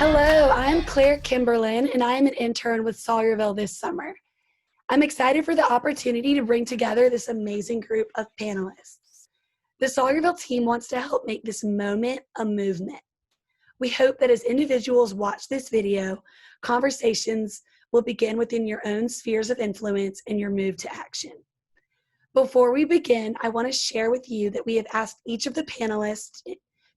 Hello, I'm Claire Kimberlin, and I am an intern with Sawyerville this summer. I'm excited for the opportunity to bring together this amazing group of panelists. The Sawyerville team wants to help make this moment a movement. We hope that as individuals watch this video, conversations will begin within your own spheres of influence and your move to action. Before we begin, I want to share with you that we have asked each of the panelists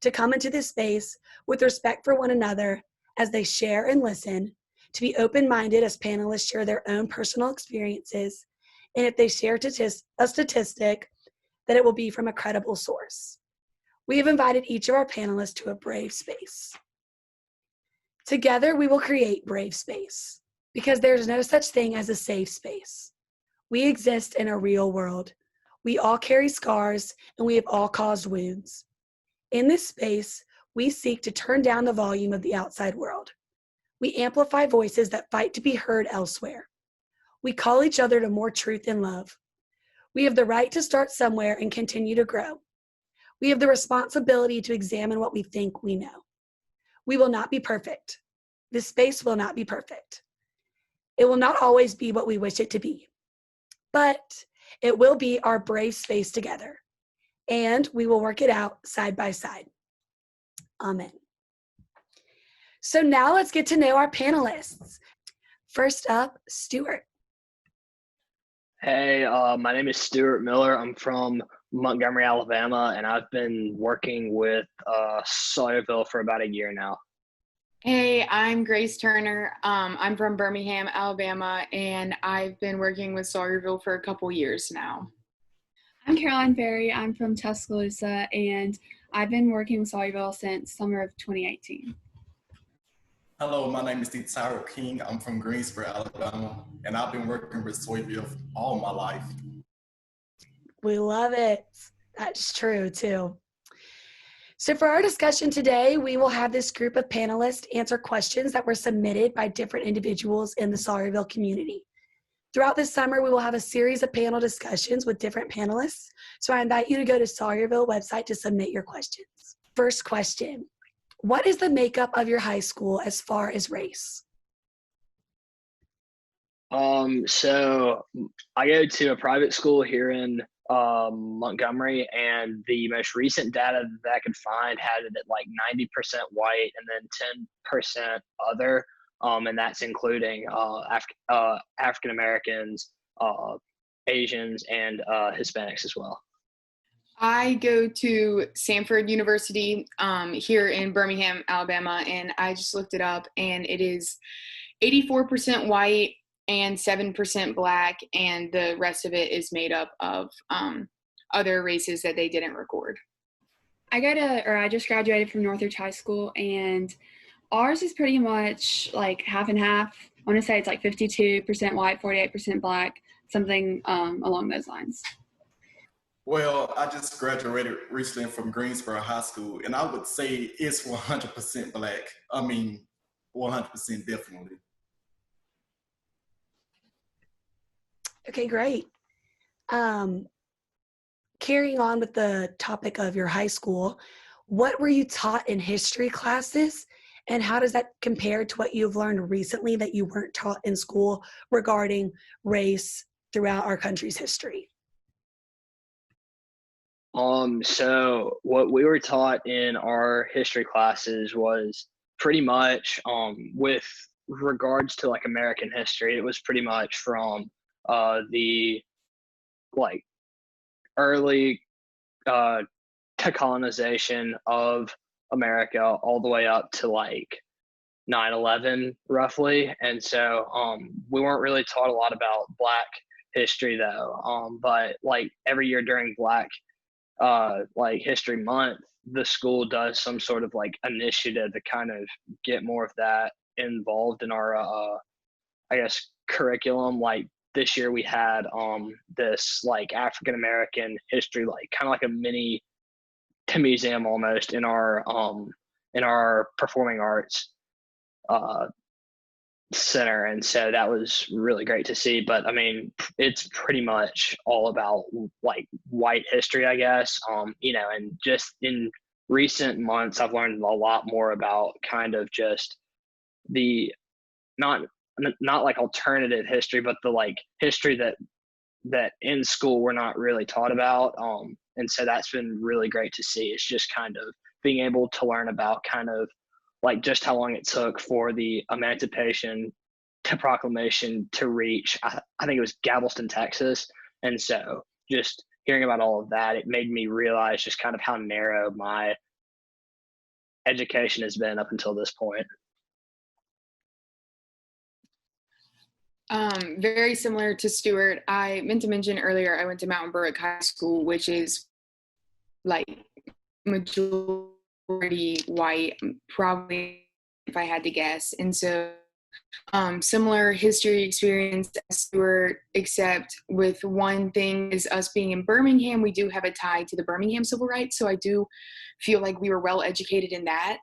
to come into this space with respect for one another as they share and listen, to be open-minded as panelists share their own personal experiences, and if they share a statistic, that it will be from a credible source. We have invited each of our panelists to a brave space. Together, we will create brave space, because there's no such thing as a safe space. We exist in a real world. We all carry scars, and we have all caused wounds. In this space, we seek to turn down the volume of the outside world. We amplify voices that fight to be heard elsewhere. We call each other to more truth and love. We have the right to start somewhere and continue to grow. We have the responsibility to examine what we think we know. We will not be perfect. This space will not be perfect. It will not always be what we wish it to be, but it will be our brave space together, and we will work it out side by side. Amen. So now let's get to know our panelists. First up, Stuart. Hey, my name is Stuart Miller. I'm from Montgomery, Alabama, and I've been working with Sawyerville for about a year now. Hey, I'm Grace Turner. I'm from Birmingham, Alabama, and I've been working with Sawyerville for a couple years now. I'm Caroline Ferry. I'm from Tuscaloosa, and I've been working with Sawyerville since summer of 2018. Hello, my name is Tyra King. I'm from Greensboro, Alabama, and I've been working with Sawyerville all my life. We love it. That's true, too. So for our discussion today, we will have this group of panelists answer questions that were submitted by different individuals in the Sawyerville community. Throughout this summer, we will have a series of panel discussions with different panelists. So I invite you to go to Sawyerville website to submit your questions. First question, what is the makeup of your high school as far as race? So I go to a private school here in Montgomery, and the most recent data that I could find had it at like 90% white and then 10% other. And that's including African Americans, Asians, and Hispanics as well. I go to Samford University here in Birmingham, Alabama, and I just looked it up, and it is 84% white and 7% black, and the rest of it is made up of other races that they didn't record. I just graduated from Northridge High School, and ours is pretty much like half and half. I want to say it's like 52% white, 48% black, something along those lines. Well, I just graduated recently from Greensboro High School, and I would say it's 100% black. I mean, 100% definitely. Okay, great. Carrying on with the topic of your high school, what were you taught in history classes, and how does that compare to what you've learned recently that you weren't taught in school regarding race throughout our country's history? So what we were taught in our history classes was pretty much with regards to like American history, it was pretty much from the like early colonization of America all the way up to like 9/11 roughly. And so we weren't really taught a lot about Black history though. But like every year during Black like History Month, the school does some sort of like initiative to kind of get more of that involved in our I guess curriculum. Like this year we had this like African American history, like kind of like a mini museum almost in our performing arts center, and so that was really great to see. But I mean, it's pretty much all about like white history, I guess. And just in recent months I've learned a lot more about kind of just the not like alternative history, but the like history that in school we're not really taught about. And so that's been really great to see. It's just kind of being able to learn about kind of like just how long it took for the Emancipation to Proclamation to reach, I think it was Galveston, Texas. And so just hearing about all of that, it made me realize just kind of how narrow my education has been up until this point. Very similar to Stuart. I meant to mention earlier, I went to Mountain Berwick High School, which is like majority white, probably if I had to guess. And so similar history experience as Stuart, except with one thing is us being in Birmingham, we do have a tie to the Birmingham civil rights. So I do feel like we were well educated in that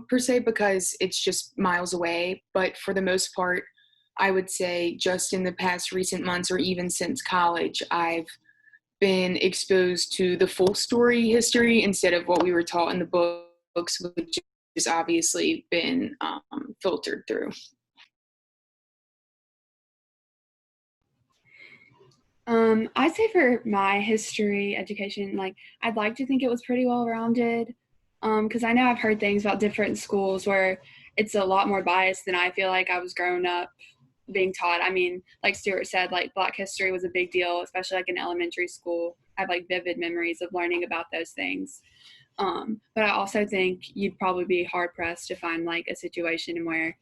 per se, because it's just miles away. But for the most part, I would say just in the past recent months or even since college, I've been exposed to the full story history instead of what we were taught in the books, which has obviously been filtered through. I'd say for my history education, like I'd like to think it was pretty well rounded. Because I know I've heard things about different schools where it's a lot more biased than I feel like I was growing up being taught. I mean, like Stuart said, like Black history was a big deal, especially like in elementary school. I have like vivid memories of learning about those things. But I also think you'd probably be hard pressed to find like a situation where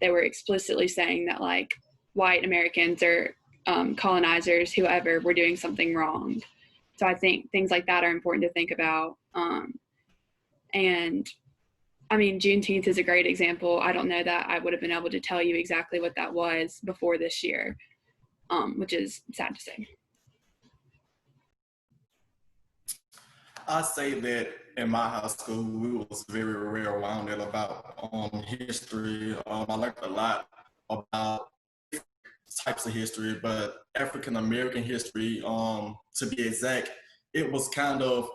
they were explicitly saying that like white Americans or colonizers, whoever, were doing something wrong. So I think things like that are important to think about. And I mean, Juneteenth is a great example. I don't know that I would have been able to tell you exactly what that was before this year, which is sad to say. I say that in my high school, we was very well rounded about history. I learned a lot about types of history, but African American history, to be exact, it was kind of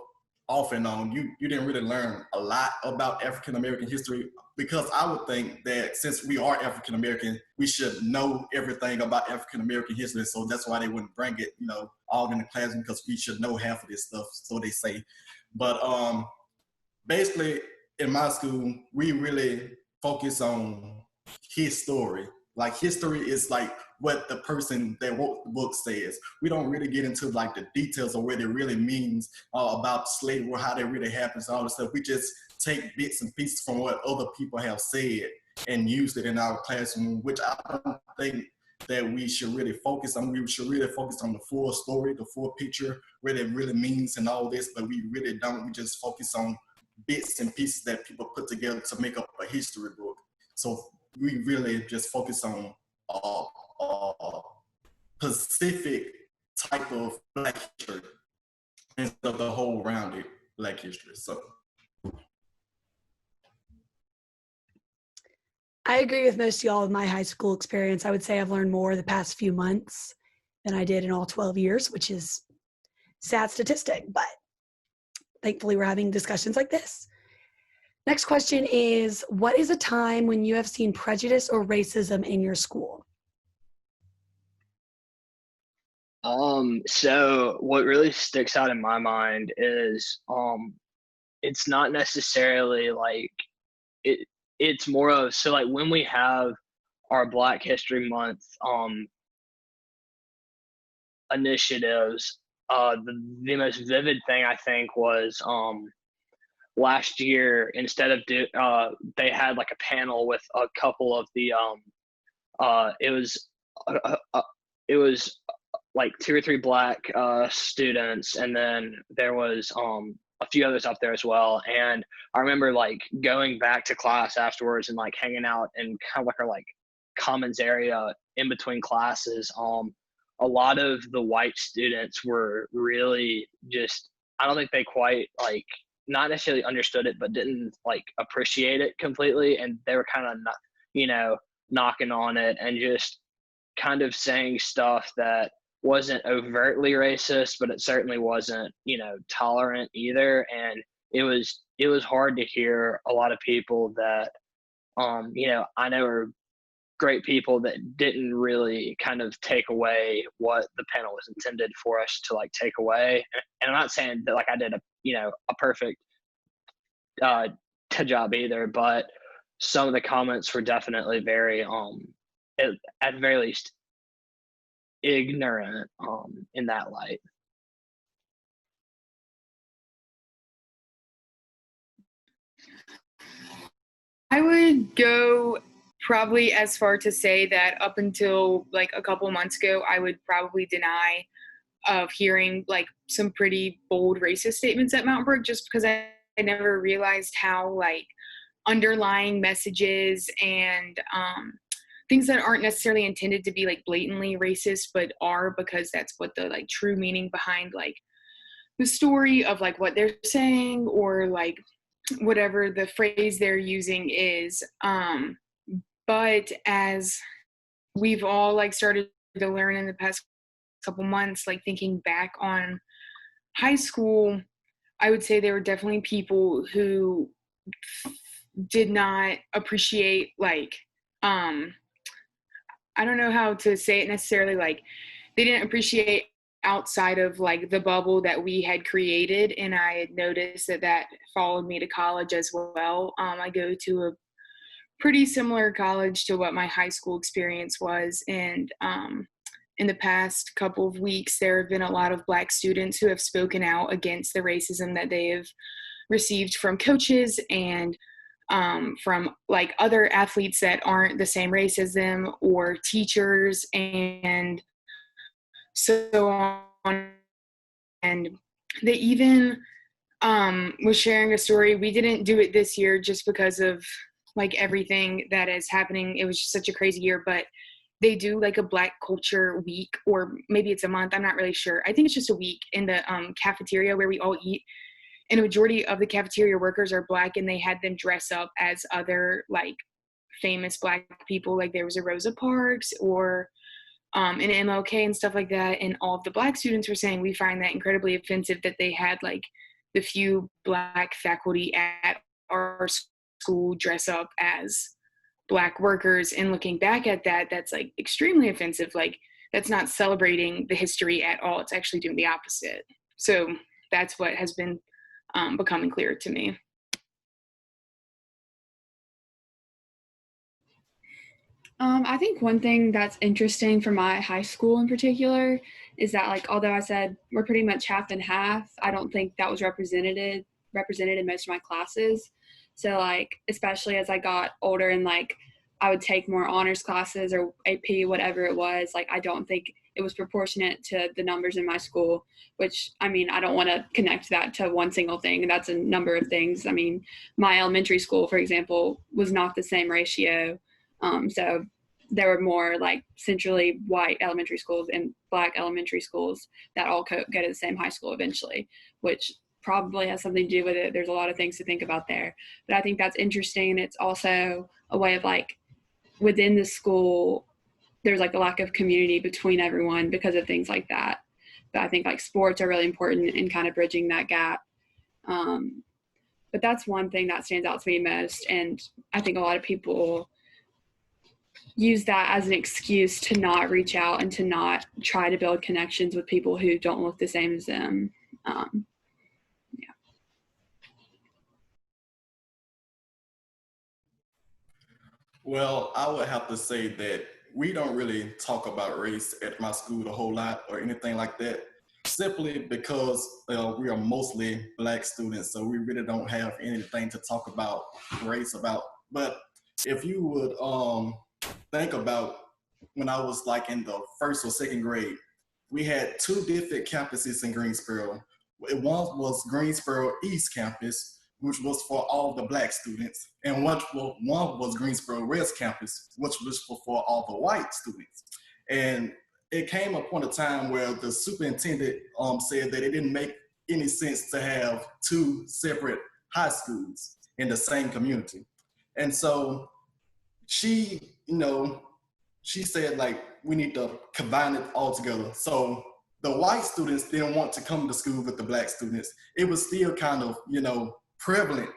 off and on. You didn't really learn a lot about African American history, because I would think that since we are African American, we should know everything about African American history. So that's why they wouldn't bring it, all in the classroom, because we should know half of this stuff, so they say. But basically, in my school, we really focus on his story. Like, history is like what the person that wrote the book says. We don't really get into like the details of what it really means about slavery, how that really happens, all this stuff. We just take bits and pieces from what other people have said and use it in our classroom, which I don't think that we should really focus on. We should really focus on the full story, the full picture, what it really means and all this, but we really don't. We just focus on bits and pieces that people put together to make up a history book. So we really just focus on specific type of Black history instead of the whole rounded Black history. So I agree with most of y'all of my high school experience. I would say I've learned more the past few months than I did in all 12 years, which is a sad statistic, but thankfully we're having discussions like this. Next question is, what is a time when you have seen prejudice or racism in your school? So what really sticks out in my mind is it's not necessarily like it's more of, so like when we have our Black History Month initiatives, the most vivid thing I think was last year, instead of they had like a panel with a couple of the it was like 2 or 3 Black students, and then there was a few others up there as well. And I remember like going back to class afterwards and like hanging out in kind of like our like commons area in between classes. A lot of the white students were really just, I don't think they quite like, not necessarily understood it, but didn't like appreciate it completely. And they were kind of not, knocking on it and just kind of saying stuff that wasn't overtly racist, but it certainly wasn't, tolerant either. And it was hard to hear a lot of people that I know are great people that didn't really kind of take away what the panel was intended for us to like take away. And I'm not saying that like I did a perfect uh, job either, but some of the comments were definitely very at the very least ignorant in that light. I would go probably as far to say that up until like a couple months ago, I would probably deny of hearing like some pretty bold racist statements at Mount Brook, just because I never realized how like underlying messages and things that aren't necessarily intended to be like blatantly racist, but are because that's what the like true meaning behind like the story of like what they're saying or like whatever the phrase they're using is. But as we've all like started to learn in the past couple months, like thinking back on high school, I would say there were definitely people who did not appreciate like I don't know how to say it necessarily, like they didn't appreciate outside of like the bubble that we had created, and I had noticed that followed me to college as well. I go to a pretty similar college to what my high school experience was, and in the past couple of weeks there have been a lot of Black students who have spoken out against the racism that they have received from coaches and from like other athletes that aren't the same race as them or teachers and so on. And they even was sharing a story. We didn't do it this year just because of like everything that is happening. It was just such a crazy year, but they do like a Black culture week, or maybe it's a month, I'm not really sure. I think it's just a week in the cafeteria where we all eat, and a majority of the cafeteria workers are Black, and they had them dress up as other like famous Black people. Like there was a Rosa Parks or an MLK and stuff like that, and all of the Black students were saying we find that incredibly offensive that they had like the few Black faculty at our school dress up as Black workers. And looking back at that, that's like extremely offensive. Like that's not celebrating the history at all. It's actually doing the opposite. So that's what has been becoming clear to me. I think one thing that's interesting for my high school in particular is that, like, although I said we're pretty much half and half, I don't think that was represented in most of my classes. So, like, especially as I got older and, like, I would take more honors classes or AP, whatever it was, like, I don't think it was proportionate to the numbers in my school, which, I mean, I don't want to connect that to one single thing. That's a number of things. I mean, my elementary school, for example, was not the same ratio. So there were more like centrally white elementary schools and Black elementary schools that all go to the same high school eventually, which probably has something to do with it. There's a lot of things to think about there. But I think that's interesting. And it's also a way of like within the school, there's like a lack of community between everyone because of things like that. But I think like sports are really important in kind of bridging that gap. But that's one thing that stands out to me most. And I think a lot of people use that as an excuse to not reach out and to not try to build connections with people who don't look the same as them. Yeah. Well, I would have to say that we don't really talk about race at my school a whole lot or anything like that, simply because we are mostly Black students, so we really don't have anything to talk about race about. But if you would think about when I was like in the first or second grade, we had two different campuses in Greensboro. One was Greensboro East Campus, which was for all the Black students, and one was Greensboro West Campus, which was for all the white students. And it came upon a time where the superintendent said that it didn't make any sense to have two separate high schools in the same community. And so she said like we need to combine it all together. So the white students didn't want to come to school with the Black students. It was still kind of, prevalent,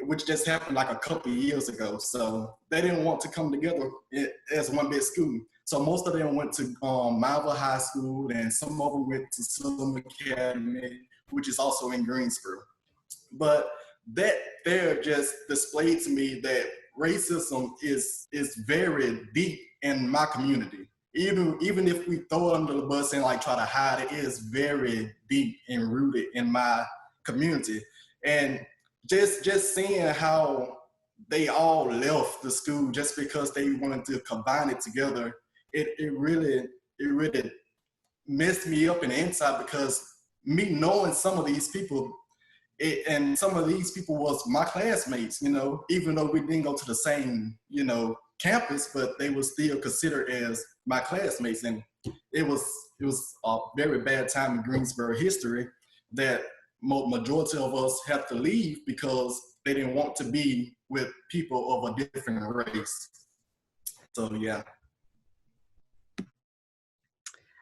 which just happened like a couple of years ago. So they didn't want to come together as one big school. So most of them went to Malva High School, and some of them went to Southern Academy, which is also in Greensboro. But that there just displayed to me that racism is very deep in my community. Even if we throw it under the bus and like try to hide it, it is very deep and rooted in my community. And just seeing how they all left the school just because they wanted to combine it together, it really messed me up in the inside, because me knowing some of these people, and some of these people was my classmates, even though we didn't go to the same, campus, but they were still considered as my classmates. And it was a very bad time in Greensboro history that majority of us had to leave because they didn't want to be with people of a different race. So, yeah.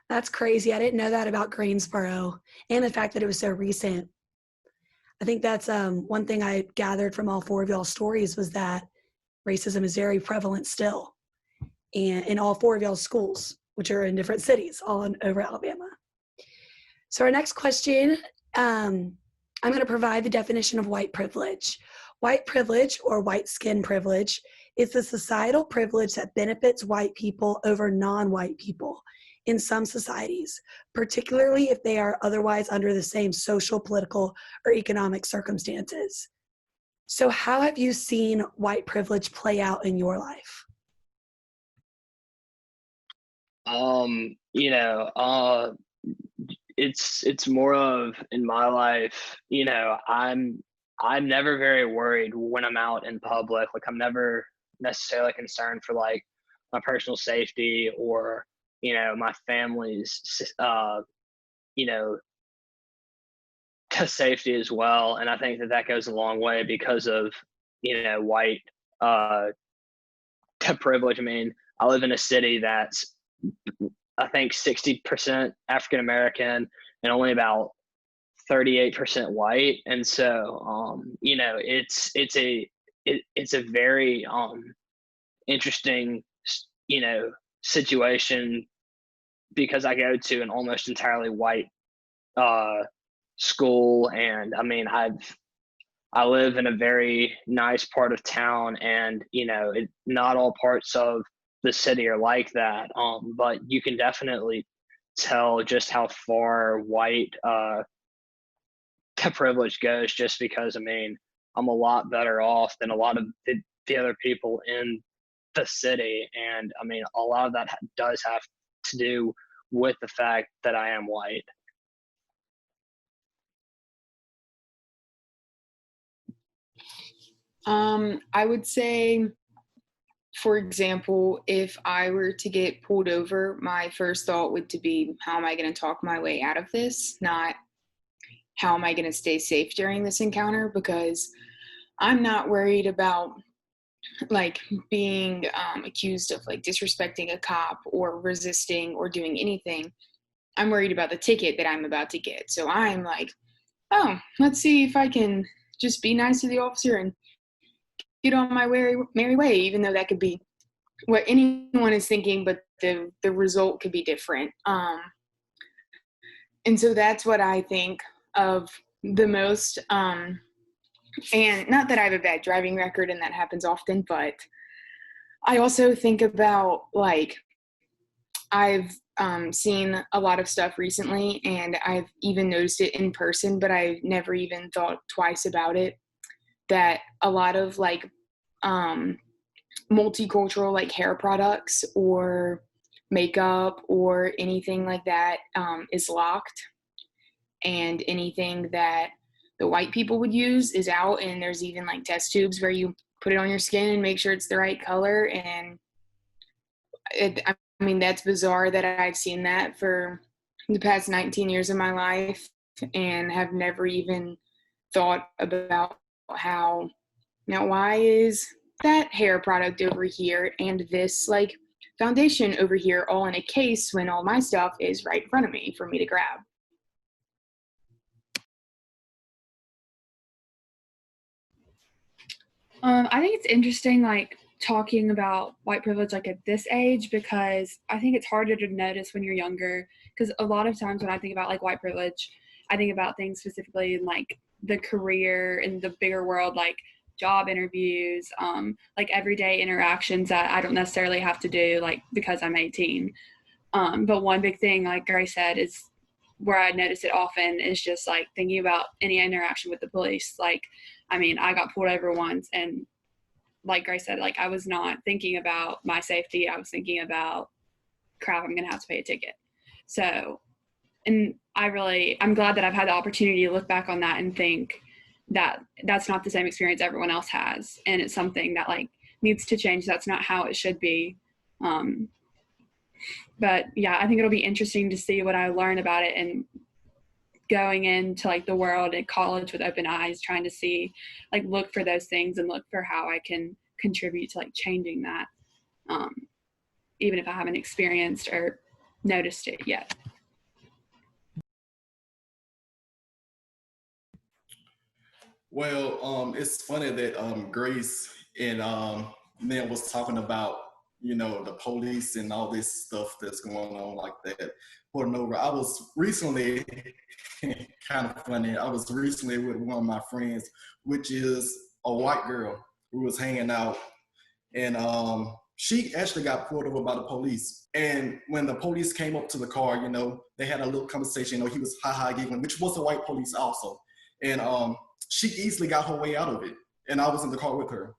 That's crazy. I didn't know that about Greensboro, and the fact that it was so recent. I think that's one thing I gathered from all four of y'all's stories, was that racism is very prevalent still, and in all four of y'all's schools, which are in different cities all over Alabama. So our next question, I'm going to provide the definition of white privilege. White privilege, or white skin privilege, is the societal privilege that benefits white people over non-white people in some societies, particularly if they are otherwise under the same social, political, or economic circumstances. So how have you seen white privilege play out in your life? It's more of, in my life, I'm never very worried when I'm out in public. Like, I'm never necessarily concerned for like my personal safety or my family's safety as well. And I think that goes a long way because of white privilege. I mean, I live in a city that's, I think, 60% African American and only about 38% white. And so it's a very interesting situation, because I go to an almost entirely white school, and I mean, I live in a very nice part of town, and not all parts of the city are like that, but you can definitely tell just how far white privilege goes, just because, I mean, I'm a lot better off than a lot of the other people in the city. And I mean, a lot of that does have to do with the fact that I am white. I would say, for example, if I were to get pulled over, my first thought would to be, how am I going to talk my way out of this? Not how am I going to stay safe during this encounter? Because I'm not worried about like being accused of like disrespecting a cop or resisting or doing anything. I'm worried about the ticket that I'm about to get. So I'm like, oh, let's see if I can just be nice to the officer and get on my merry way, even though that could be what anyone is thinking, but the result could be different. And so that's what I think of the most. And not that I have a bad driving record and that happens often, but I also think about, like, I've seen a lot of stuff recently, and I've even noticed it in person, but I've never even thought twice about it, that a lot of like multicultural like hair products or makeup or anything like that is locked, and anything that the white people would use is out, and there's even like test tubes where you put it on your skin and make sure it's the right color. And I mean, that's bizarre that I've seen that for the past 19 years of my life and have never even thought about how, now why is that hair product over here and this like foundation over here all in a case when all my stuff is right in front of me for me to grab? I think it's interesting, like, talking about white privilege, like, at this age, because I think it's harder to notice when you're younger. Because a lot of times when I think about, like, white privilege, I think about things specifically in, like, the career and the bigger world, like job interviews, like everyday interactions that I don't necessarily have to do, like, because I'm 18. But one big thing, like Grace said, is where I notice it often is just like thinking about any interaction with the police. Like, I mean, I got pulled over once, and like Grace said, like, I was not thinking about my safety. I was thinking about, crap, I'm gonna have to pay a ticket. So, and I'm glad that I've had the opportunity to look back on that and think that that's not the same experience everyone else has, and it's something that, like, needs to change. That's not how it should be. But yeah, I think it'll be interesting to see what I learn about it, and going into, like, the world at college with open eyes, trying to see, like, look for those things and look for how I can contribute to, like, changing that, even if I haven't experienced or noticed it yet. Well, it's funny that Grace and Nan was talking about, you know, the police and all this stuff that's going on like that. Pulling over. I was recently kind of funny. I was recently with one of my friends, which is a white girl who was hanging out, and she actually got pulled over by the police. And when the police came up to the car, you know, they had a little conversation. You know, he was ha giggling, which was a white police also, and she easily got her way out of it. And I was in the car with her.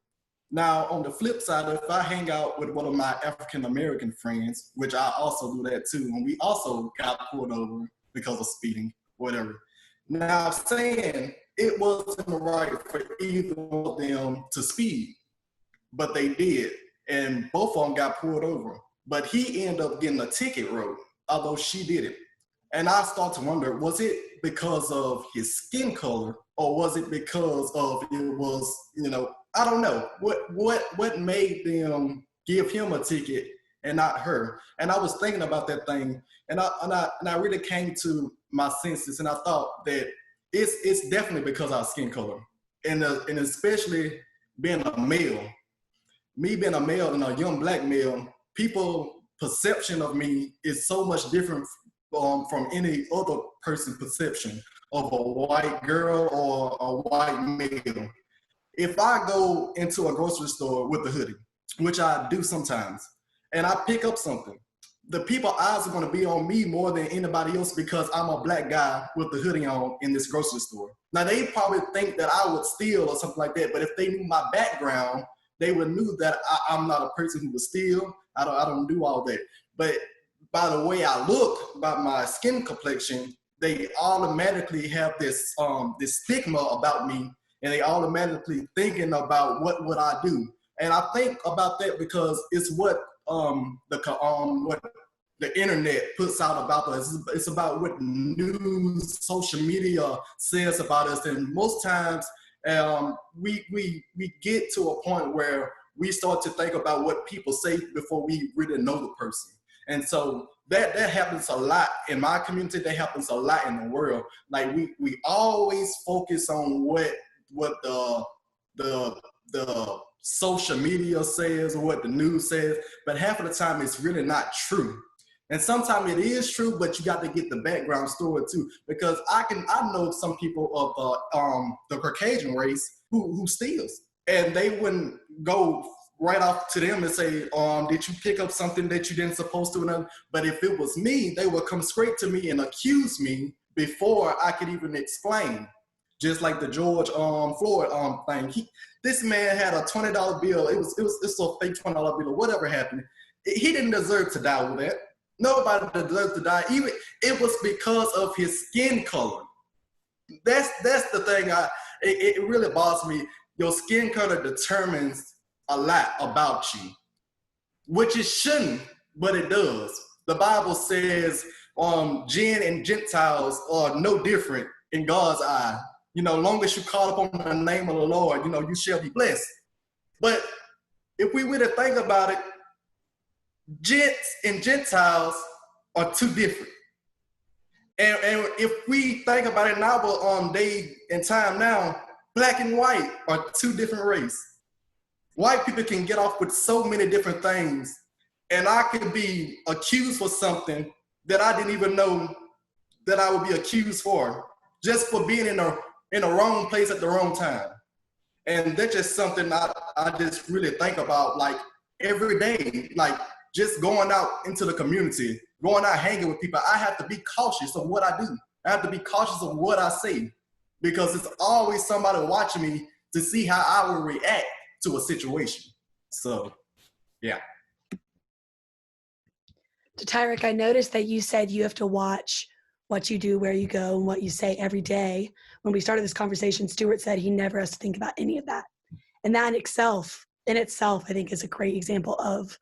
Now, on the flip side, if I hang out with one of my African American friends, which I also do that too, and we also got pulled over because of speeding, whatever. Now, I'm saying it wasn't right for either of them to speed, but they did, and both of them got pulled over. But he ended up getting a ticket wrote, although she didn't. And I start to wonder, was it because of his skin color, or was it because of it was, you know, I don't know what made them give him a ticket and not her. And I was thinking about that thing, and I really came to my senses, and I thought that it's definitely because of our skin color, and especially being a male. Me being a male and a young black male, people perception of me is so much different from any other person's perception of a white girl or a white male. If I go into a grocery store with a hoodie, which I do sometimes, and I pick up something, the people's eyes are going to be on me more than anybody else because I'm a black guy with the hoodie on in this grocery store. Now, they probably think that I would steal or something like that, but if they knew my background, they would knew that I'm not a person who would steal. I don't do all that. But by the way I look, by my skin complexion, they automatically have this stigma about me, and they automatically thinking about what would I do. And I think about that because it's what what the internet puts out about us. It's about what news, social media says about us, and most times we get to a point where we start to think about what people say before we really know the person. And so that happens a lot in my community. That happens a lot in the world. Like we always focus on what the social media says or what the news says, but half of the time it's really not true. And sometimes it is true, but you got to get the background story too, because I know some people of the Caucasian race who steals, and they wouldn't go right off to them and say, did you pick up something that you didn't supposed to? But if it was me, they would come straight to me and accuse me before I could even explain. Just like the George Floyd thing. This man had a $20 bill. It's a fake $20 bill or whatever happened. He didn't deserve to die with that. Nobody deserved to die. Even it was because of his skin color. That's the thing. It really bothers me. Your skin color determines a lot about you, which it shouldn't, but it does. The Bible says Gen and Gentiles are no different in God's eye. You know, long as you call upon the name of the Lord, you know, you shall be blessed. But if we were to think about it, Gents and Gentiles are two different. And if we think about it in our day and time now, black and white are two different races. white people can get off with so many different things, and I could be accused for something that I didn't even know that I would be accused for, just for being in the wrong place at the wrong time. And that's just something I just really think about, like, every day, like just going out into the community, going out hanging with people. I have to be cautious of what I do. I have to be cautious of what I say, because it's always somebody watching me to see how I will react to a situation. So, yeah. So Tyrick, I noticed that you said you have to watch what you do, where you go, and what you say every day. When we started this conversation, Stuart said he never has to think about any of that. And that in itself, I think, is a great example of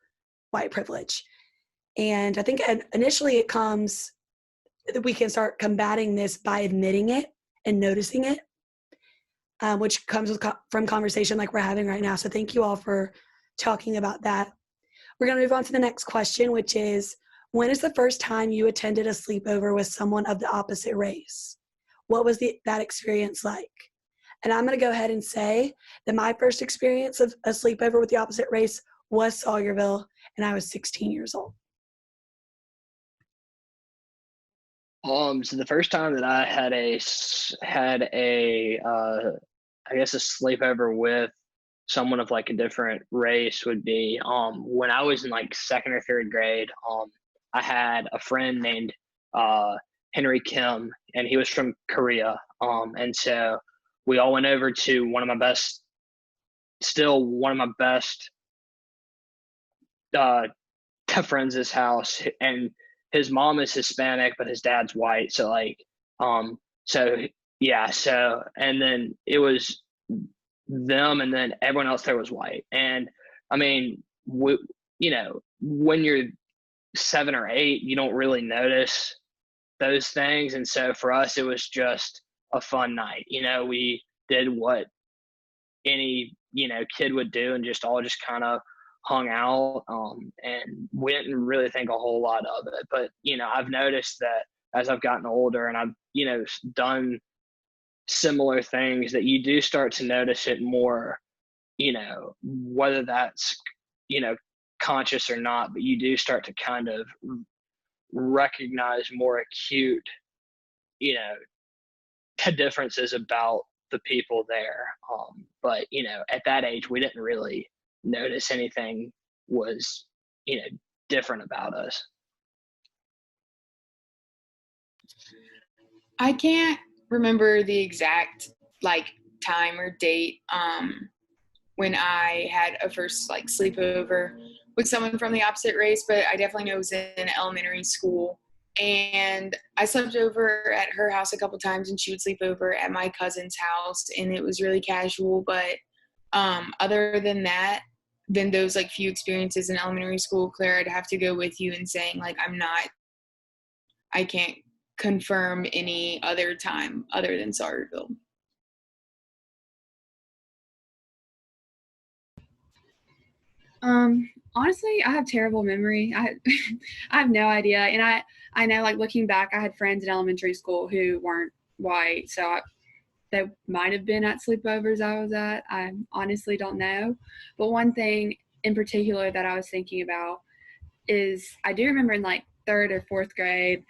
white privilege. And I think initially it comes, we can start combating this by admitting it and noticing it, which comes from conversation like we're having right now. So thank you all for talking about that. We're going to move on to the next question, which is, when is the first time you attended a sleepover with someone of the opposite race? What was that experience like? And I'm going to go ahead and say that my first experience of a sleepover with the opposite race was Sawyerville, and I was 16 years old. So the first time that I had a I guess a sleepover with someone of like a different race would be when I was in like second or third grade. I had a friend named Henry Kim, and he was from Korea. And so we all went over to one of my best friends' house, and his mom is Hispanic, but his dad's white. So like, and then it was them, and then everyone else there was white. And I mean, when you're 7 or 8, you don't really notice those things. And so for us, it was just a fun night. We did what any, kid would do, and just kind of hung out. And we didn't really think a whole lot of it. But, I've noticed that as I've gotten older and I've, done similar things, that you do start to notice it more, whether that's, conscious or not, but you do start to kind of recognize more acute, differences about the people there. But, at that age, we didn't really notice anything was, different about us. I can't remember the exact time or date when I had a first sleepover with someone from the opposite race, but I definitely know it was in elementary school. And I slept over at her house a couple times, and she would sleep over at my cousin's house, and it was really casual. But other than that, than those few experiences in elementary school, Claire, I'd have to go with you in saying I can't confirm any other time other than Sawyerville. Honestly, I have terrible memory. I have no idea. And I know, looking back, I had friends in elementary school who weren't white, so they might have been at sleepovers I was at. I honestly don't know. But one thing in particular that I was thinking about is, I do remember in third or fourth grade,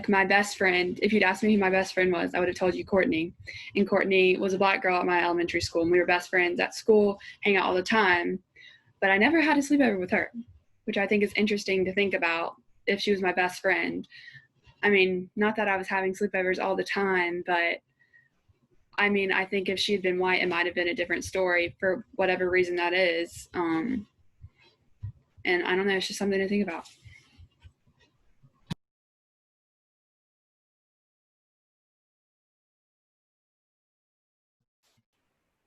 my best friend, if you'd asked me who my best friend was, I would have told you Courtney. And Courtney was a black girl at my elementary school, and we were best friends at school, hang out all the time. But I never had a sleepover with her, which I think is interesting to think about if she was my best friend. I mean, not that I was having sleepovers all the time, but I mean, I think if she had been white, it might have been a different story for whatever reason that is. And I don't know, it's just something to think about.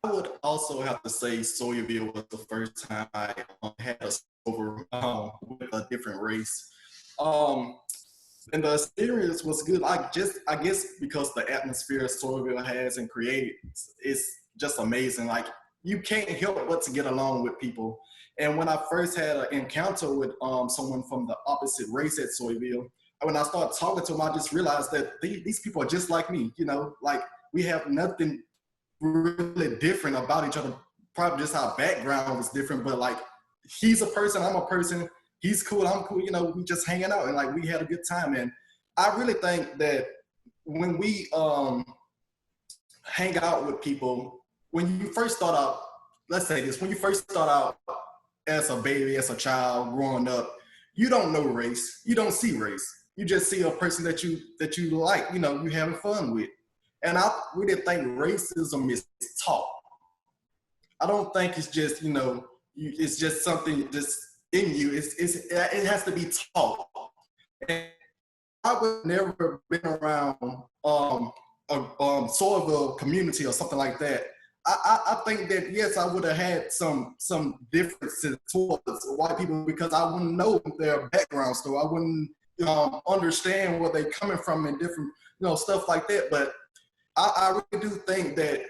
I would also have to say Sawyerville was the first time I had a over with a different race. And the experience was good. I guess because the atmosphere Sawyerville has and creates is just amazing. You can't help but to get along with people. And when I first had an encounter with someone from the opposite race at Sawyerville, when I started talking to them, I just realized that these people are just like me. We have nothing really different about each other probably just our background was different, but like he's a person, I'm a person, he's cool, I'm cool, you know, we just hanging out and like we had a good time. And I really think that when we hang out with people, when you first start out, let's say this, when you first start out as a baby, as a child growing up, you don't know race, you don't see race. You just see a person that you like, you know, you having fun with. And I really think racism is taught. I don't think it's just, you know, it's just something just in you. It has to be taught. And I would never been around sort of a community or something like that. I think that yes, I would have had some differences towards white people because I wouldn't know their background story. I wouldn't understand where they're coming from and different, you know, stuff like that. But I really do think that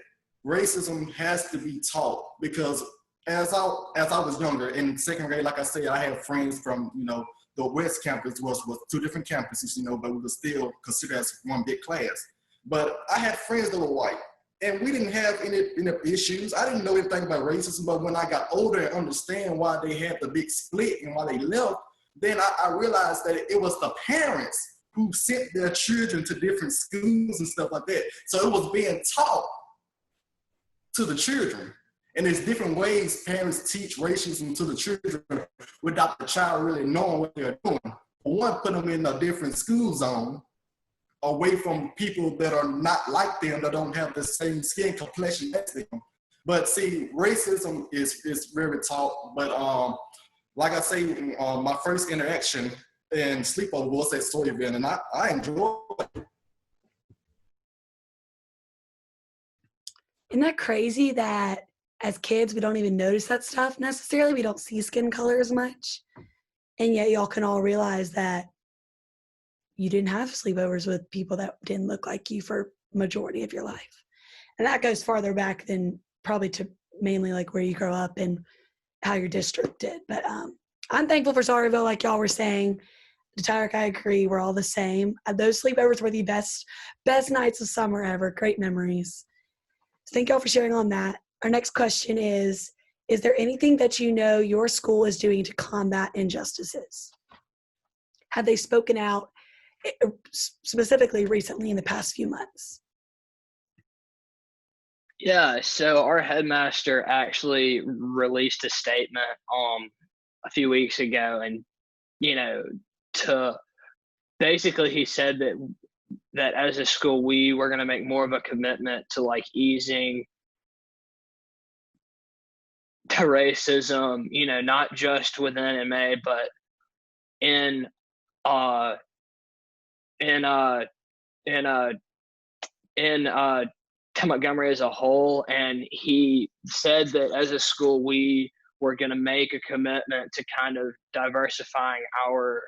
racism has to be taught because as I was younger in second grade, like I said, I had friends from, you know, the West campus was two different campuses, you know, but we were still considered as one big class. But I had friends that were white and we didn't have any issues. I didn't know anything about racism, but when I got older and understand why they had the big split and why they left, then I realized that it was the parents who sent their children to different schools and stuff like that. So it was being taught to the children. And there's different ways parents teach racism to the children without the child really knowing what they're doing. One, put them in a different school zone, away from people that are not like them, that don't have the same skin complexion as them. But see, racism is very taught. But like I say, my first interaction in sleepover was at Sawyerville, and I enjoyed it. Isn't that crazy that as kids we don't even notice that stuff necessarily? We don't see skin color as much, and yet y'all can all realize that you didn't have sleepovers with people that didn't look like you for majority of your life. And that goes farther back than probably to mainly like where you grow up and how your district did. But I'm thankful for Sawyerville, like y'all were saying. Tyreek, I agree, we're all the same. Those sleepovers were the best nights of summer ever. Great memories. So thank y'all for sharing on that. Our next question is there anything that you know your school is doing to combat injustices? Have they spoken out specifically recently in the past few months? Yeah, so our headmaster actually released a statement a few weeks ago, and you know, to basically he said that as a school we were going to make more of a commitment to like easing to racism, you know, not just within MA but in Montgomery as a whole. And he said that as a school we were going to make a commitment to kind of diversifying our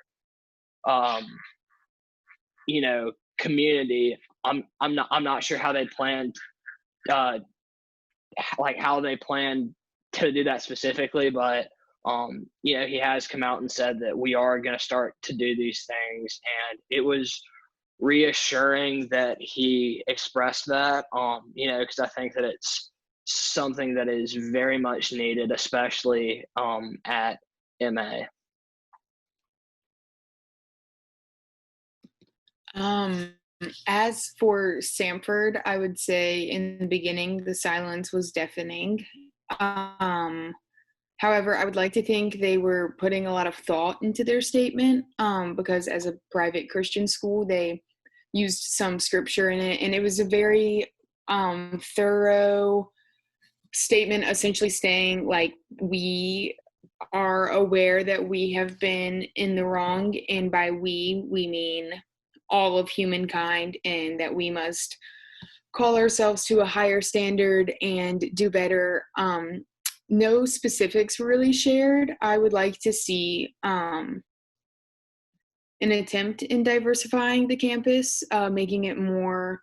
you know, community. I'm not sure how they planned like how they plan to do that specifically, but you know, he has come out and said that we are going to start to do these things, and it was reassuring that he expressed that, you know, because I think that it's something that is very much needed, especially at MA. As for Samford, I would say in the beginning, the silence was deafening. However, I would like to think they were putting a lot of thought into their statement, because as a private Christian school, they used some scripture in it, and it was a very thorough statement, essentially saying like, we are aware that we have been in the wrong, and by we mean all of humankind, and that we must call ourselves to a higher standard and do better. No specifics were really shared. I would like to see an attempt in diversifying the campus, making it more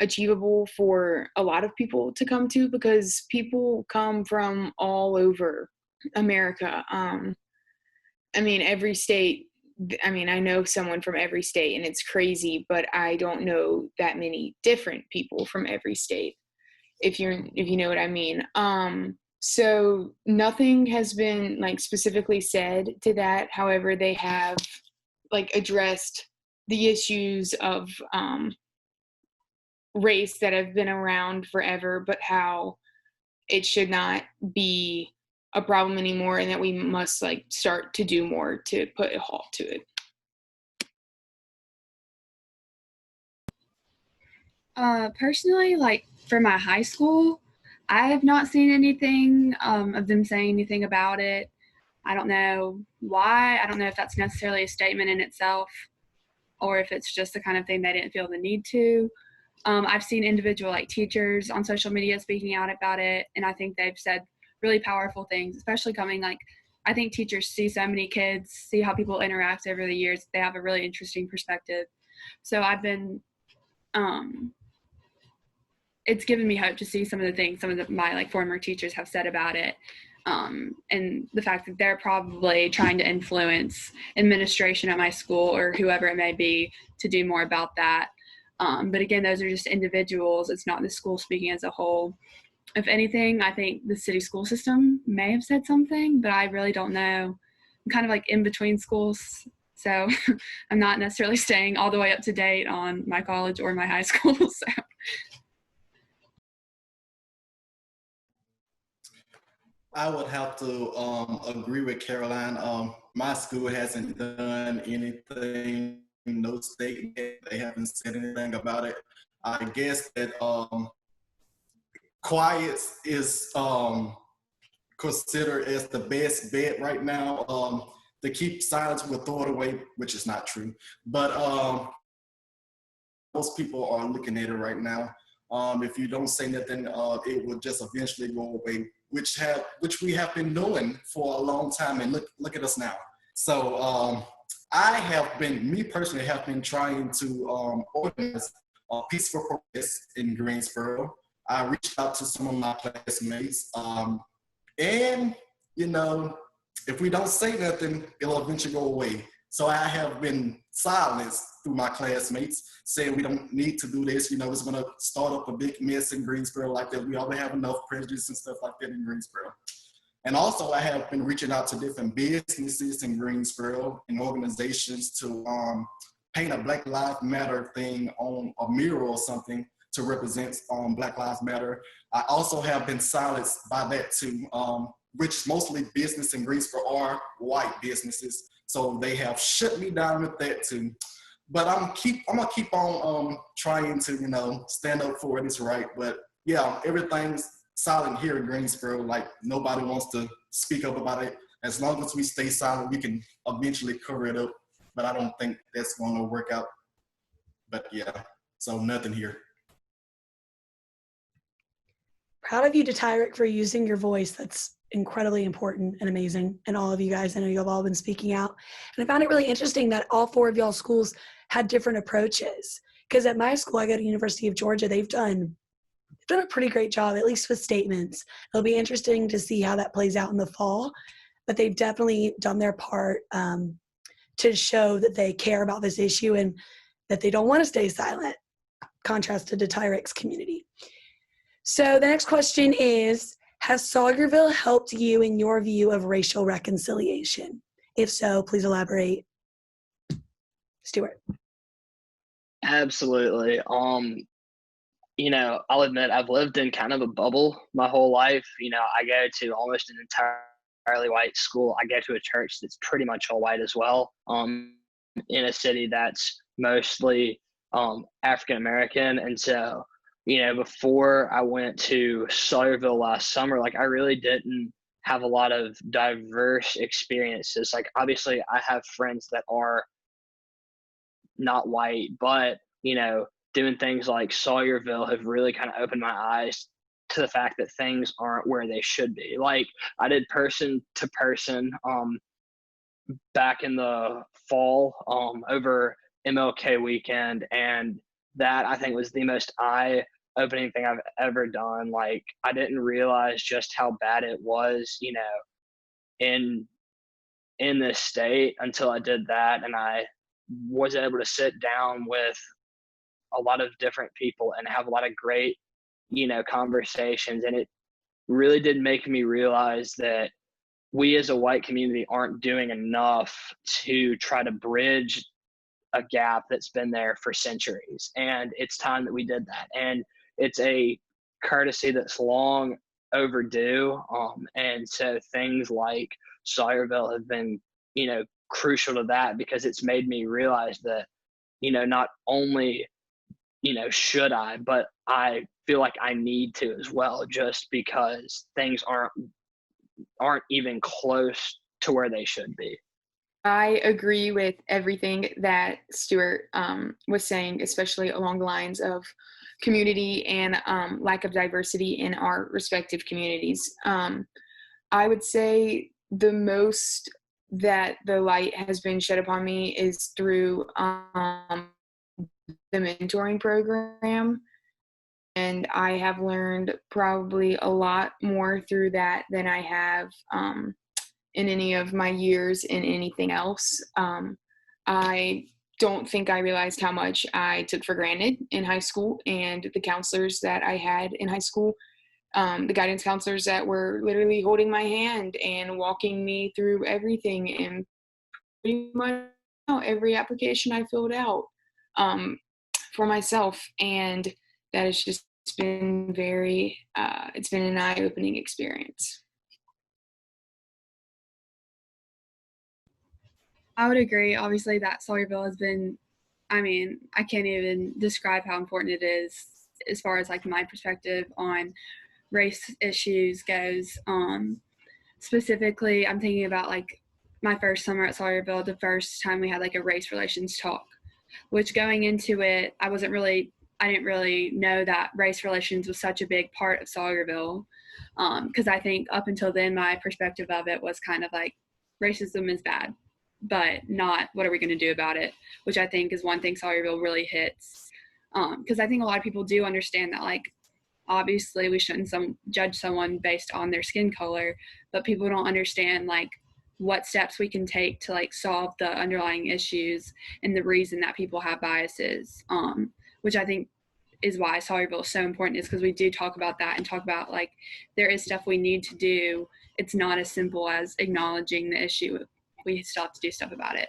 achievable for a lot of people to come to, because people come from all over America. I mean, every state, I mean, I know someone from every state, and it's crazy, but I don't know that many different people from every state. if you know what I mean. So nothing has been like specifically said to that. However, they have like addressed the issues of race that have been around forever, but how it should not be a problem anymore, and that we must like start to do more to put a halt to it. Personally, like for my high school, I have not seen anything of them saying anything about it. I don't know why. I don't know if that's necessarily a statement in itself or if it's just the kind of thing they didn't feel the need to. I've seen individual like teachers on social media speaking out about it, and I think they've said really powerful things, especially coming like I think teachers see so many kids, see how people interact over the years. They have a really interesting perspective. So I've been it's given me hope to see some of the things my like former teachers have said about it, and the fact that they're probably trying to influence administration at my school or whoever it may be to do more about that. But again, those are just individuals. It's not the school speaking as a whole. If anything, I think the city school system may have said something, but I really don't know. I'm kind of like in between schools, so I'm not necessarily staying all the way up to date on my college or my high school. So. I would have to agree with Caroline. My school hasn't done anything, no statement. They haven't said anything about it. I guess that quiet is considered as the best bet right now. To keep silence, we'll throw it away, which is not true. But most people are looking at it right now. If you don't say nothing, it will just eventually go away, which we have been doing for a long time. And look at us now. So me personally, have been trying to organize a peaceful protest in Greensboro. I reached out to some of my classmates, and you know, if we don't say nothing, it'll eventually go away. So I have been silenced through my classmates, saying we don't need to do this. You know, it's going to start up a big mess in Greensboro like that. We already have enough prejudice and stuff like that in Greensboro. And also, I have been reaching out to different businesses in Greensboro and organizations to paint a Black Lives Matter thing on a mural or something to represent Black Lives Matter. I also have been silenced by that too, which mostly business in Greensboro are white businesses. So they have shut me down with that too. But I'm gonna keep on trying to, you know, stand up for what is right. But yeah, everything's silent here in Greensboro. Like nobody wants to speak up about it. As long as we stay silent, we can eventually cover it up. But I don't think that's gonna work out. But yeah, so nothing here. Proud of you, Tyrick, for using your voice. That's incredibly important and amazing. And all of you guys, I know you've all been speaking out. And I found it really interesting that all four of y'all schools had different approaches. Because at my school, I go to University of Georgia, they've done a pretty great job, at least with statements. It'll be interesting to see how that plays out in the fall. But they've definitely done their part to show that they care about this issue and that they don't want to stay silent, contrasted to Tyrick's community. So the next question is, has Sawyerville helped you in your view of racial reconciliation? If so, please elaborate. Stuart. Absolutely. You know, I'll admit I've lived in kind of a bubble my whole life. You know, I go to almost an entirely white school. I go to a church that's pretty much all white as well. In a city that's mostly African American, and so, you know, before I went to Sawyerville last summer, like I really didn't have a lot of diverse experiences. Like obviously I have friends that are not white, but, you know, doing things like Sawyerville have really kind of opened my eyes to the fact that things aren't where they should be. Like I did person to person back in the fall over MLK weekend, and that I think was the most eye-opening thing I've ever done. Like I didn't realize just how bad it was, you know, in this state until I did that, and I was able to sit down with a lot of different people and have a lot of great conversations. And it really did make me realize that we as a white community aren't doing enough to try to bridge a gap that's been there for centuries. And it's time that we did that. And it's a courtesy that's long overdue. And so things like Sawyerville have been, crucial to that, because it's made me realize that, not only, should I, but I feel like I need to as well, just because things aren't even close to where they should be. I agree with everything that Stuart was saying, especially along the lines of community and lack of diversity in our respective communities. I would say the most that the light has been shed upon me is through the mentoring program. And I have learned probably a lot more through that than I have in any of my years in anything else. I don't think I realized how much I took for granted in high school, and the counselors that I had in high school, the guidance counselors that were literally holding my hand and walking me through everything, and pretty much every application I filled out for myself. And that has just been it's been an eye-opening experience. I would agree. Obviously, that Sawyerville has been, I can't even describe how important it is as far as like my perspective on race issues goes. Specifically, I'm thinking about like my first summer at Sawyerville, the first time we had like a race relations talk, which going into it, I didn't really know that race relations was such a big part of Sawyerville. Because I think up until then, my perspective of it was kind of like racism is bad, but not what are we going to do about it, which I think is one thing Sawyerville really hits. Because I think a lot of people do understand that, like, obviously we shouldn't judge someone based on their skin color, but people don't understand, like, what steps we can take to, like, solve the underlying issues and the reason that people have biases, which I think is why Sawyerville is so important, is because we do talk about that and talk about, like, there is stuff we need to do. It's not as simple as acknowledging the issue. We still have to do stuff about it.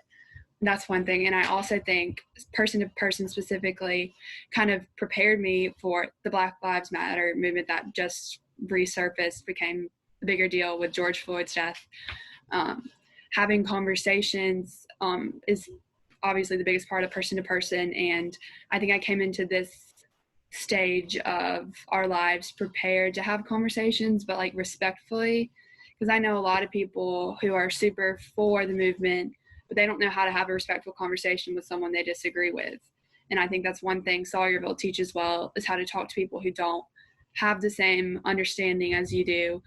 That's one thing. And I also think person to person specifically kind of prepared me for the Black Lives Matter movement that just resurfaced, became a bigger deal with George Floyd's death. Having conversations is obviously the biggest part of person to person. And I think I came into this stage of our lives prepared to have conversations, but like respectfully, because I know a lot of people who are super for the movement, but they don't know how to have a respectful conversation with someone they disagree with. And I think that's one thing Sawyerville teaches well, is how to talk to people who don't have the same understanding as you do,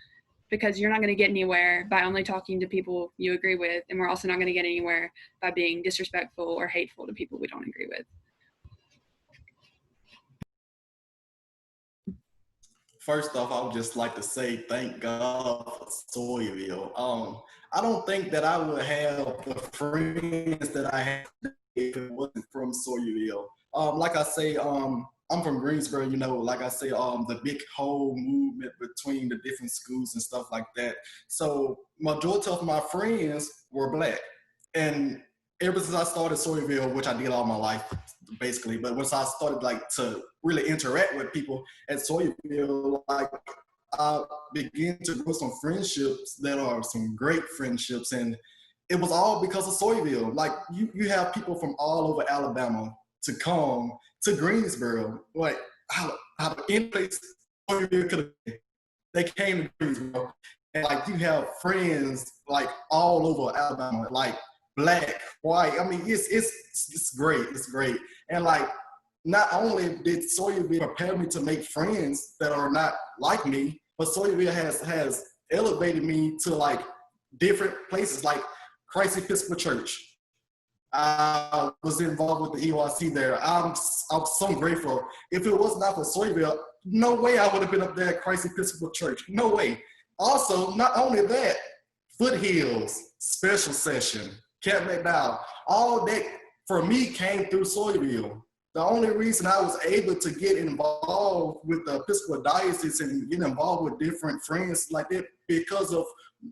because you're not going to get anywhere by only talking to people you agree with, and we're also not going to get anywhere by being disrespectful or hateful to people we don't agree with. First off, I would just like to say thank God for Sawyerville. I don't think that I would have the friends that I have if it wasn't from Sawyerville. Like I say, I'm from Greensboro, like I say, the big whole movement between the different schools and stuff like that. So majority of my friends were Black. And ever since I started Sawyerville, which I did all my life, basically, but once I started like to really interact with people at Sawyerville, like I began to grow some friendships that are some great friendships, and it was all because of Sawyerville. Like you have people from all over Alabama to come to Greensboro, like how any place Sawyerville could have been. They came to Greensboro, and like you have friends like all over Alabama, like Black, white. I mean, it's great. It's great. And like, not only did Sawyerville prepare me to make friends that are not like me, but Sawyerville has elevated me to like different places, like Christ Episcopal Church. I was involved with the EOIC there. I'm so grateful. If it was not for Sawyerville, no way I would have been up there at Christ Episcopal Church. No way. Also, not only that, Foothills, Special Session, Camp McDowell, all that for me came through Sawyerville. the only reason I was able to get involved with the Episcopal Diocese and get involved with different friends like that because of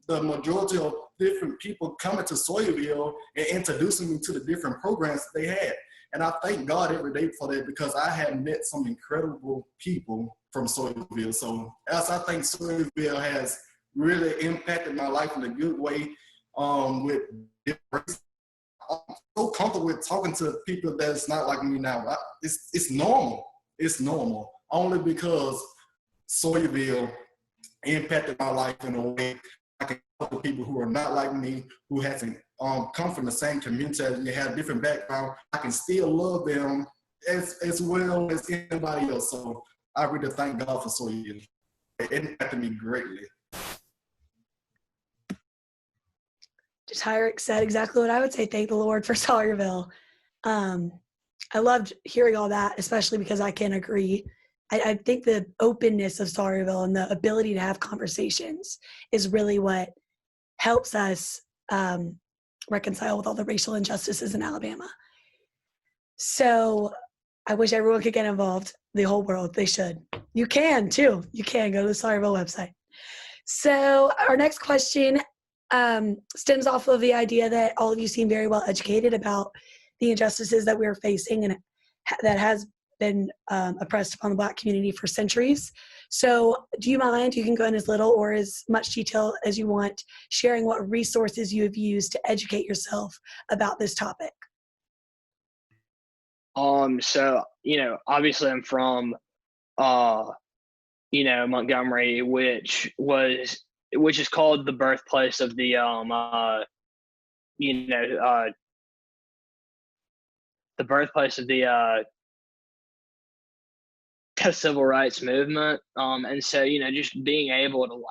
the majority of different people coming to Sawyerville and introducing me to the different programs they had. And I thank God every day for that because I have met some incredible people from Sawyerville. So as I think Sawyerville has really impacted my life in a good way with different. I'm so comfortable with talking to people that's not like me now. It's normal. It's normal. Only because Sawyerville impacted my life in a way I can talk to people who are not like me, who hasn't come from the same community as me, have different background. I can still love them as well as anybody else. So I really thank God for Sawyerville. It impacted me greatly. Tyrick said exactly what I would say. Thank the Lord for Sawyerville. I loved hearing all that, especially because I can agree. I think the openness of Sawyerville and the ability to have conversations is really what helps us reconcile with all the racial injustices in Alabama. So I wish everyone could get involved, the whole world. They should. You can, too. You can go to the Sawyerville website. So our next question stems off of the idea that all of you seem very well educated about the injustices that we're facing and that has been oppressed upon the Black community for centuries. So do you mind, you can go in as little or as much detail as you want, sharing what resources you have used to educate yourself about this topic? So, obviously I'm from, Montgomery, which is called the birthplace of the the birthplace of the civil rights movement. And so, just being able to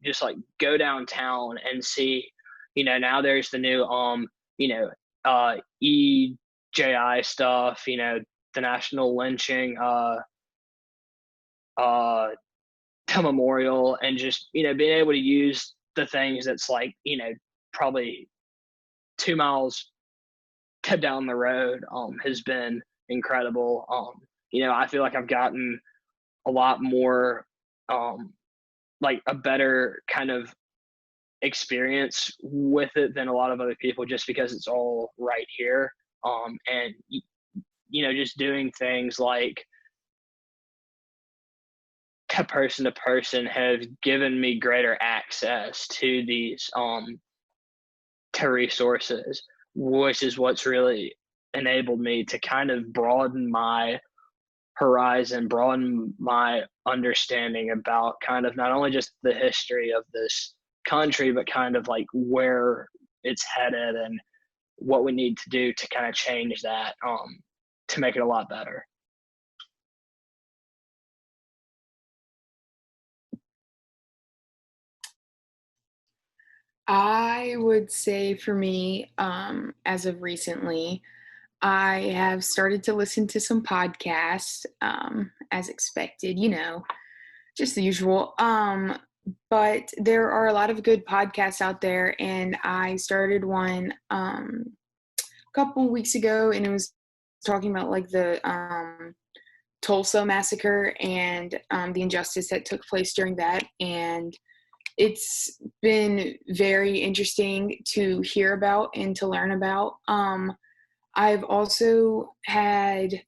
just go downtown and see, now there's the new EJI stuff, the national lynching memorial, and just being able to use the things that's probably 2 miles down the road has been incredible. I feel like I've gotten a lot more a better kind of experience with it than a lot of other people, just because it's all right here. And just doing things like person to person have given me greater access to these to resources, which is what's really enabled me to kind of broaden my horizon, broaden my understanding about kind of not only just the history of this country, but kind of where it's headed and what we need to do to kind of change that to make it a lot better. I would say for me, as of recently, I have started to listen to some podcasts, as expected, just the usual. But there are a lot of good podcasts out there, and I started one a couple weeks ago, and it was talking about the Tulsa massacre and the injustice that took place during that. And it's been very interesting to hear about and to learn about. I've also had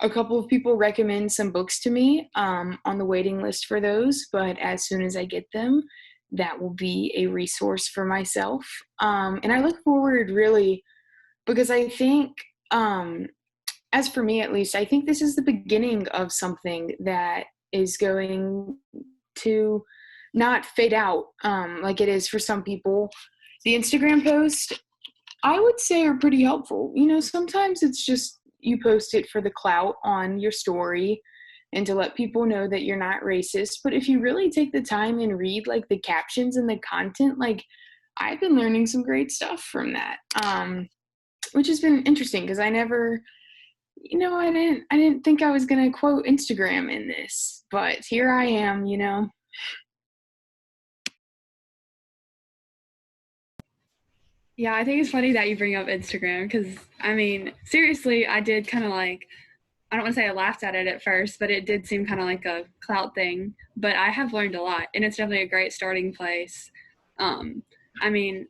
a couple of people recommend some books to me on the waiting list for those, but as soon as I get them, that will be a resource for myself. And I look forward really, because I think, as for me at least, I think this is the beginning of something that is going to not fade out like it is for some people. The Instagram post, I would say, are pretty helpful. Sometimes it's just you post it for the clout on your story and to let people know that you're not racist. But if you really take the time and read the captions and the content, I've been learning some great stuff from that, which has been interesting because I never, I didn't think I was going to quote Instagram in this, but here I am, Yeah, I think it's funny that you bring up Instagram because, I mean, seriously, I did kind of like, I don't want to say I laughed at it at first, but it did seem kind of like a clout thing. But I have learned a lot, and it's definitely a great starting place. Um, I mean,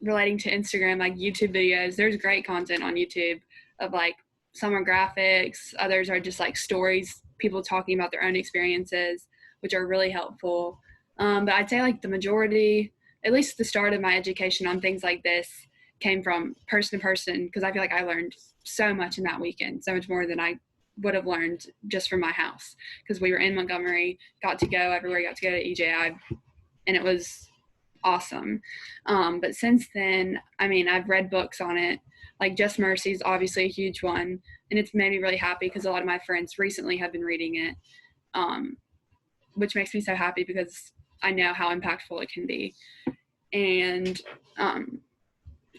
relating to Instagram, like YouTube videos, there's great content on YouTube of like some are graphics, others are just like stories, people talking about their own experiences, which are really helpful. But I'd say like the majority, at least the start of my education on things like this, came from person to person because I feel like I learned so much in that weekend, so much more than I would have learned just from my house because we were in Montgomery, got to go everywhere, got to go to EJI, and it was awesome. But since then, I mean, I've read books on it. Like Just Mercy is obviously a huge one, and it's made me really happy because a lot of my friends recently have been reading it, um, which makes me so happy because I know how impactful it can be. And um,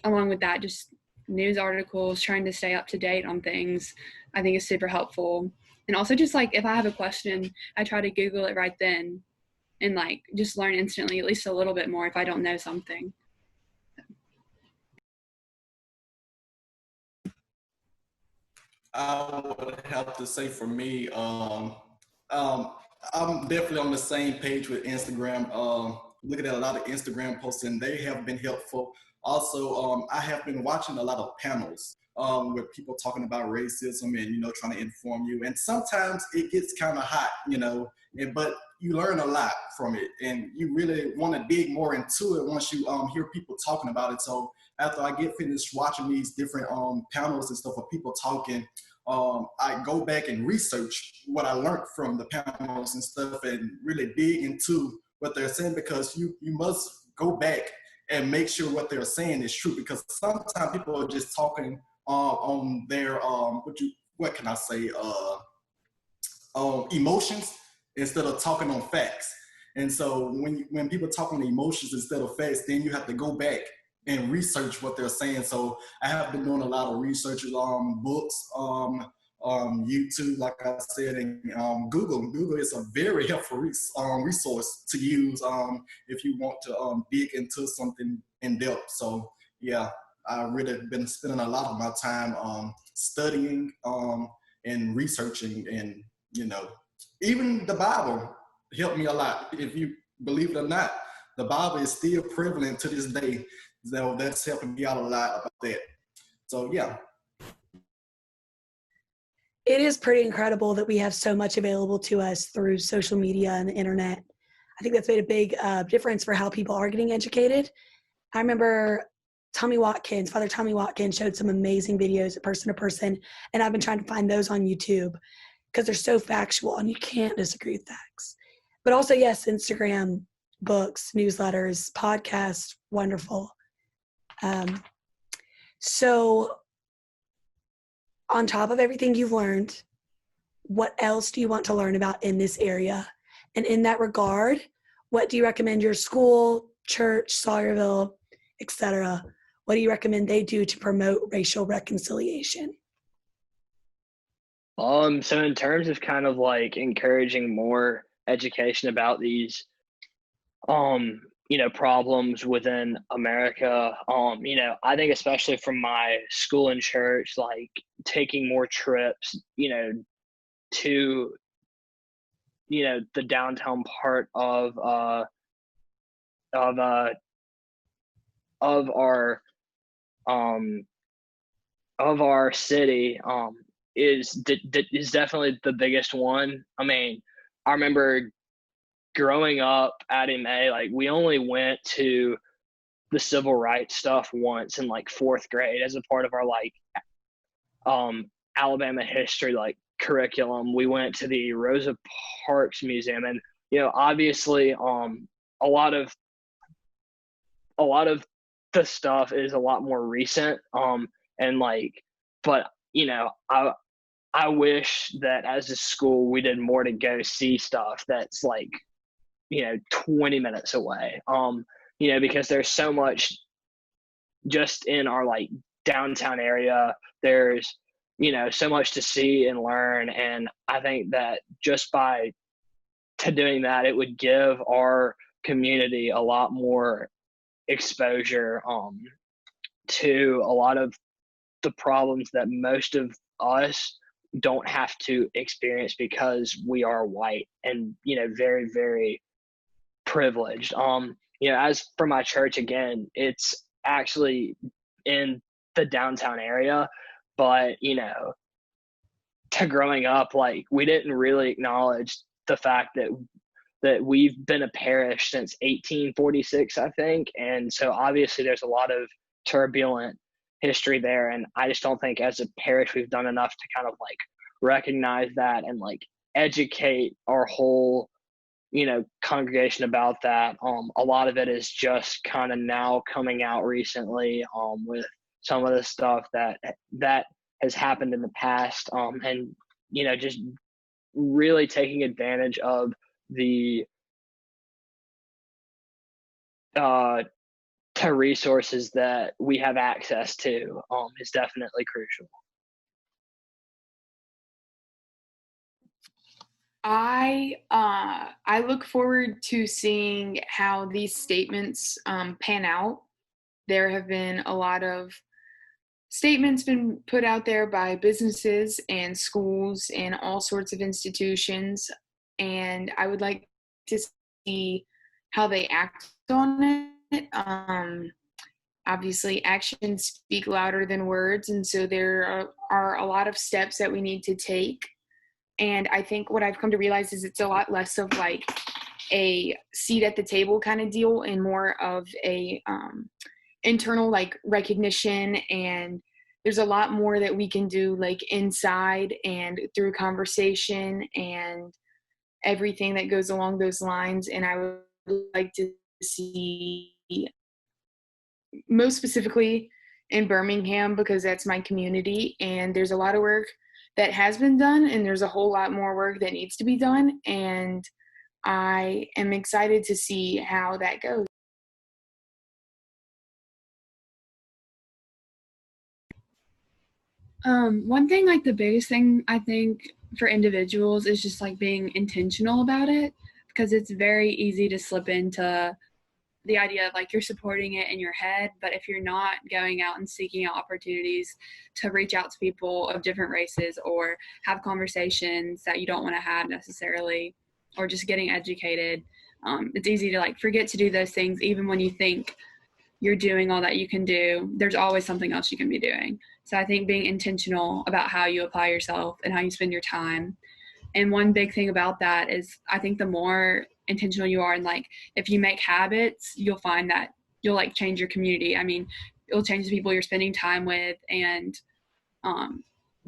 along with that, just news articles, trying to stay up to date on things, I think is super helpful. And also, just like if I have a question, I try to Google it right then and like just learn instantly at least a little bit more if I don't know something. I would have to say for me, I'm definitely on the same page with Instagram. Looking at a lot of Instagram posts, and they have been helpful. Also, I have been watching a lot of panels with people talking about racism and trying to inform you. And sometimes it gets kind of hot, but you learn a lot from it, and you really want to dig more into it once you hear people talking about it. So after I get finished watching these different panels and stuff of people talking, I go back and research what I learned from the panels and stuff and really dig into what they're saying, because you must go back and make sure what they're saying is true, because sometimes people are just talking on their what can I say emotions instead of talking on facts. And so when people talk on emotions instead of facts, then you have to go back and research what they're saying. So I have been doing a lot of research on books, YouTube, like I said, and Google. Google is a very helpful resource to use if you want to dig into something in depth. So yeah, I've really been spending a lot of my time studying and researching, and even the Bible helped me a lot. If you believe it or not, the Bible is still prevalent to this day. So that's helping me out a lot about that. So yeah. It is pretty incredible that we have so much available to us through social media and the internet. I think that's made a big difference for how people are getting educated. I remember Father Tommy Watkins showed some amazing videos at Person to Person, and I've been trying to find those on YouTube because they're so factual and you can't disagree with facts. But also, yes, Instagram, books, newsletters, podcasts, wonderful. So on top of everything you've learned, what else do you want to learn about in this area? And in that regard, what do you recommend your school, church, Sawyerville, etc.? What do you recommend they do to promote racial reconciliation? So in terms of kind of like encouraging more education about these problems within America, I think especially from my school and church, like taking more trips, to the downtown part of of uh of our um of our city is definitely the biggest one. I mean, I remember growing up at MA, like we only went to the civil rights stuff once in like fourth grade as a part of our like Alabama history like curriculum. We went to the Rosa Parks Museum, and obviously a lot of the stuff is a lot more recent, and like, but I wish that as a school we did more to go see stuff that's like 20 minutes away, because there's so much just in our like downtown area. There's so much to see and learn, and I think that just by doing that, it would give our community a lot more exposure to a lot of the problems that most of us don't have to experience because we are white and, very, very privileged. As for my church, again, it's actually in the downtown area, but, to growing up, like, we didn't really acknowledge the fact that we've been a parish since 1846, I think. And so obviously there's a lot of turbulent history there. And I just don't think as a parish we've done enough to kind of like recognize that and like educate our whole, congregation about that. A lot of it is just kind of now coming out recently with some of the stuff that has happened in the past. And, just really taking advantage of the to resources that we have access to is definitely crucial. I look forward to seeing how these statements pan out. There have been a lot of statements been put out there by businesses and schools and all sorts of institutions, and I would like to see how they act on it. Obviously, actions speak louder than words, and so there are a lot of steps that we need to take. And I think what I've come to realize is it's a lot less of like a seat at the table kind of deal and more of a internal like recognition, and there's a lot more that we can do like inside and through conversation and everything that goes along those lines. And I would like to see, most specifically in Birmingham, because that's my community, and there's a lot of work that has been done and there's a whole lot more work that needs to be done, and I am excited to see how that goes. One thing, like the biggest thing I think for individuals is just like being intentional about it, because it's very easy to slip into the idea of like you're supporting it in your head, but if you're not going out and seeking out opportunities to reach out to people of different races or have conversations that you don't want to have necessarily, or just getting educated, it's easy to like forget to do those things. Even when you think you're doing all that you can do, there's always something else you can be doing. So I think being intentional about how you apply yourself and how you spend your time. And one big thing about that is I think the more intentional you are, and like if you make habits, you'll find that you'll like change your community. I mean, it'll change the people you're spending time with, and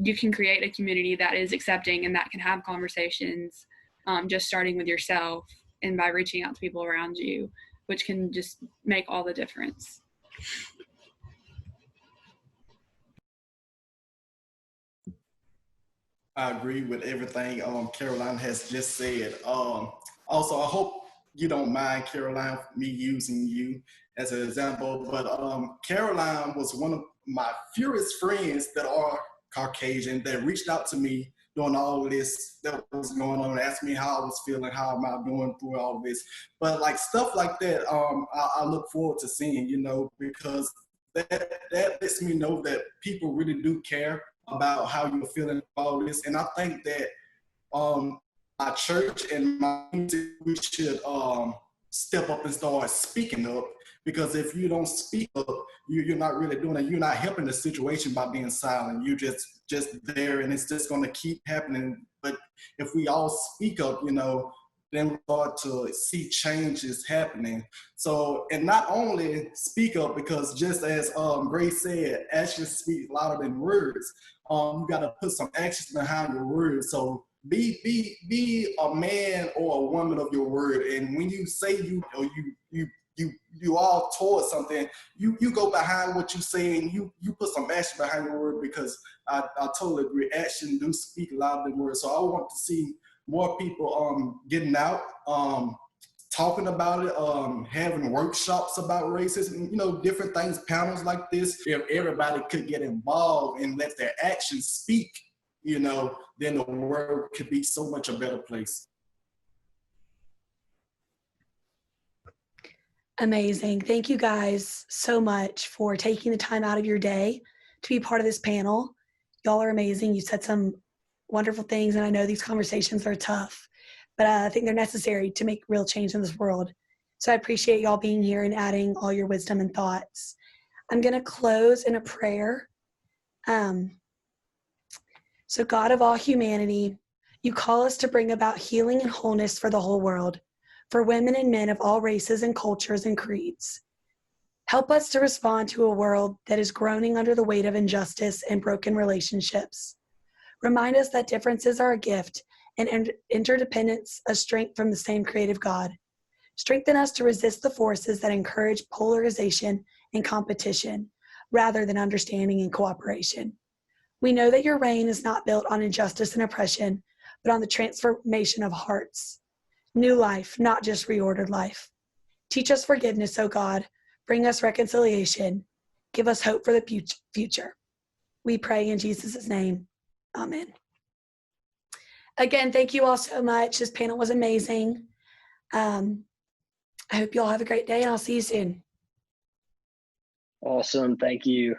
you can create a community that is accepting and that can have conversations, just starting with yourself and by reaching out to people around you, which can just make all the difference. I agree with everything Caroline has just said. Also, I hope you don't mind, Caroline, me using you as an example, but Caroline was one of my fewest friends that are Caucasian that reached out to me during all of this that was going on, asked me how I was feeling, how am I doing through all of this. But like stuff like that, I look forward to seeing, because that lets me know that people really do care about how you're feeling about all this. And I think that my church and my community, we should step up and start speaking up, because if you don't speak up, you're not really doing it. You're not helping the situation by being silent. You're just there, and it's just going to keep happening. But if we all speak up, then we start to see changes happening. So, and not only speak up, because just as Grace said, actions speak louder than words. You got to put some actions behind your words. So be a man or a woman of your word. And when you say you all towards something, you go behind what you say, and you put some action behind your word, because I totally agree. Action do speak louder than words. So I want to see more people getting out, talking about it, having workshops about racism, different things, panels like this. If everybody could get involved and let their actions speak, then the world could be so much a better place. Amazing. Thank you guys so much for taking the time out of your day to be part of this panel. Y'all are amazing. You said some wonderful things, and I know these conversations are tough, but I think they're necessary to make real change in this world. So I appreciate y'all being here and adding all your wisdom and thoughts. I'm going to close in a prayer. So God of all humanity, you call us to bring about healing and wholeness for the whole world, for women and men of all races and cultures and creeds. Help us to respond to a world that is groaning under the weight of injustice and broken relationships. Remind us that differences are a gift and interdependence a strength from the same creative God. Strengthen us to resist the forces that encourage polarization and competition rather than understanding and cooperation. We know that your reign is not built on injustice and oppression, but on the transformation of hearts. New life, not just reordered life. Teach us forgiveness, O God. Bring us reconciliation. Give us hope for the future. We pray in Jesus' name. Amen. Again, thank you all so much. This panel was amazing. I hope you all have a great day, and I'll see you soon. Awesome. Thank you.